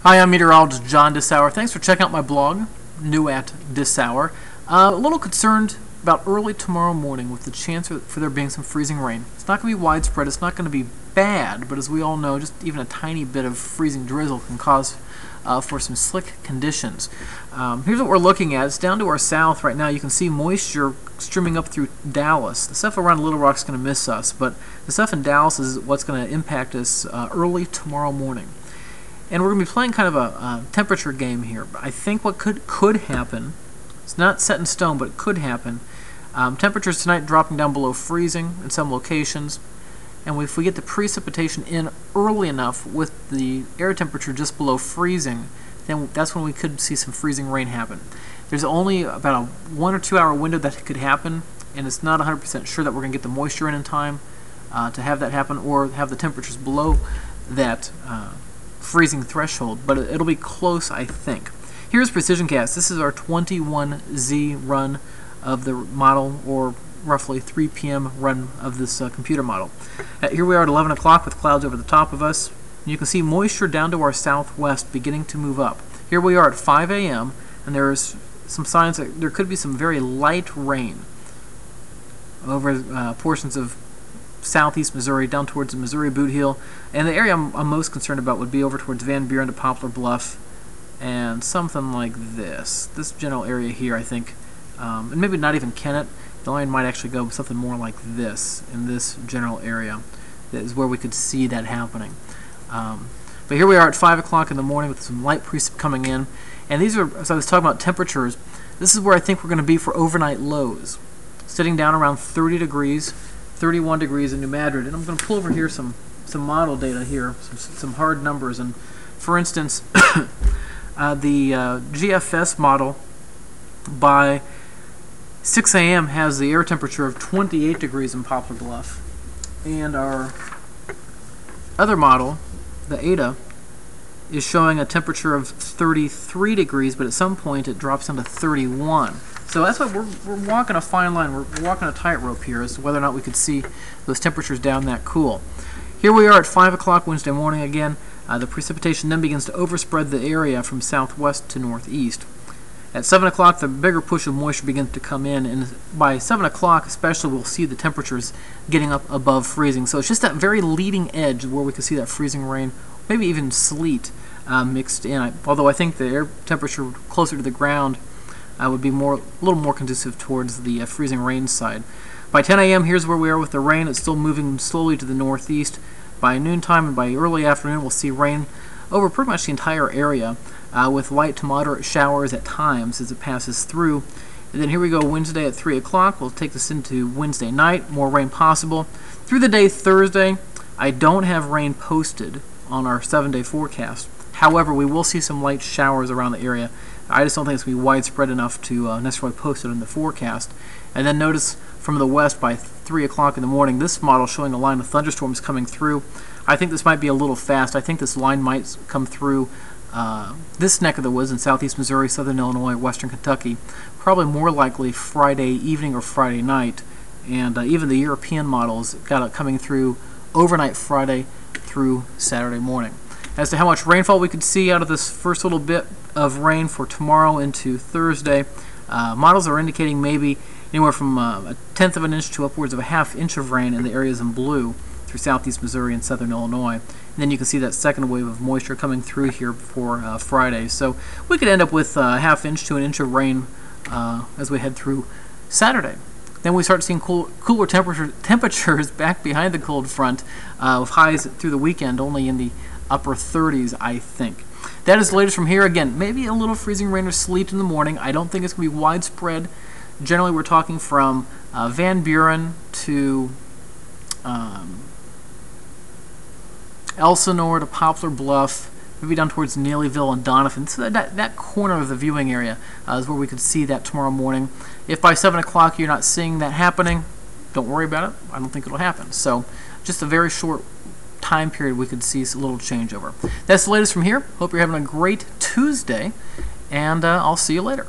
Hi, I'm Meteorologist John Dissauer. Thanks for checking out my blog, new at Dissauer. A little concerned about early tomorrow morning with the chance for there being some freezing rain. It's not going to be widespread, it's not going to be bad, but as we all know, just even a tiny bit of freezing drizzle can cause for some slick conditions. Here's what we're looking at. It's down to our south right now. You can see moisture streaming up through Dallas. The stuff around Little Rock's going to miss us, but the stuff in Dallas is what's going to impact us early tomorrow morning. And we're going to be playing kind of a temperature game here. I think what could happen, it's not set in stone, but it could happen. Temperatures tonight dropping down below freezing in some locations. And if we get the precipitation in early enough with the air temperature just below freezing, then that's when we could see some freezing rain happen. There's only about a 1 or 2 hour window that it could happen, and it's not 100% sure that we're going to get the moisture in time to have that happen or have the temperatures below that freezing threshold, but it'll be close, I think. Here's Precision Cast. This is our 21Z run of the model, or roughly 3 p.m. run of this computer model. Here we are at 11 o'clock with clouds over the top of us. You can see moisture down to our southwest beginning to move up. Here we are at 5 a.m. and there's some signs that there could be some very light rain over portions of southeast Missouri down towards the Missouri Boot Heel, and the area I'm most concerned about would be over towards Van Buren to Poplar Bluff and something like this general area here, I think, and maybe not even Kennett. The line might actually go something more like this in this general area. That is where we could see that happening. But here we are at 5 o'clock in the morning with some light precip coming in, and these are, as I was talking about temperatures, this is where I think we're going to be for overnight lows, sitting down around 30 degrees 31 degrees in New Madrid. And I'm going to pull over here some model data here, some hard numbers. And for instance, the GFS model by 6 a.m. has the air temperature of 28 degrees in Poplar Bluff. And our other model, the ADA, is showing a temperature of 33 degrees, but at some point it drops down to 31. So that's why we're walking a fine line, we're walking a tightrope here as to whether or not we could see those temperatures down that cool. Here we are at 5 o'clock Wednesday morning again. The precipitation then begins to overspread the area from southwest to northeast. At 7 o'clock, the bigger push of moisture begins to come in, and by 7 o'clock especially, we'll see the temperatures getting up above freezing. So it's just that very leading edge where we could see that freezing rain, maybe even sleet mixed in. Although I think the air temperature closer to the ground would be a little more conducive towards the freezing rain side. By 10 a.m., here's where we are with the rain. It's still moving slowly to the northeast. By noontime and by early afternoon, we'll see rain over pretty much the entire area, with light to moderate showers at times as it passes through. And then here we go Wednesday at 3 o'clock. We'll take this into Wednesday night. More rain possible. Through the day Thursday, I don't have rain posted on our 7-day forecast. However, we will see some light showers around the area. I just don't think it's going to be widespread enough to necessarily post it in the forecast. And then notice from the west by 3 o'clock in the morning, this model showing a line of thunderstorms coming through. I think this might be a little fast. I think this line might come through this neck of the woods in southeast Missouri, southern Illinois, western Kentucky, probably more likely Friday evening or Friday night. And even the European models got it coming through overnight Friday through Saturday morning. As to how much rainfall we could see out of this first little bit of rain for tomorrow into Thursday, models are indicating maybe anywhere from 1/10 of an inch to upwards of a 1/2 inch of rain in the areas in blue through southeast Missouri and southern Illinois. And then you can see that second wave of moisture coming through here before Friday. So we could end up with a 1/2 inch to an inch of rain as we head through Saturday. Then we start seeing cooler temperatures back behind the cold front, with highs through the weekend only in the upper 30s, I think. That is the latest from here. Again, maybe a little freezing rain or sleet in the morning. I don't think it's going to be widespread. Generally, we're talking from Van Buren to Elsinore to Poplar Bluff, maybe down towards Neelyville and Doniphan. So that corner of the viewing area is where we could see that tomorrow morning. If by 7 o'clock you're not seeing that happening, don't worry about it. I don't think it'll happen. So just a very short time period we could see a little changeover. That's the latest from here. Hope you're having a great Tuesday, and I'll see you later.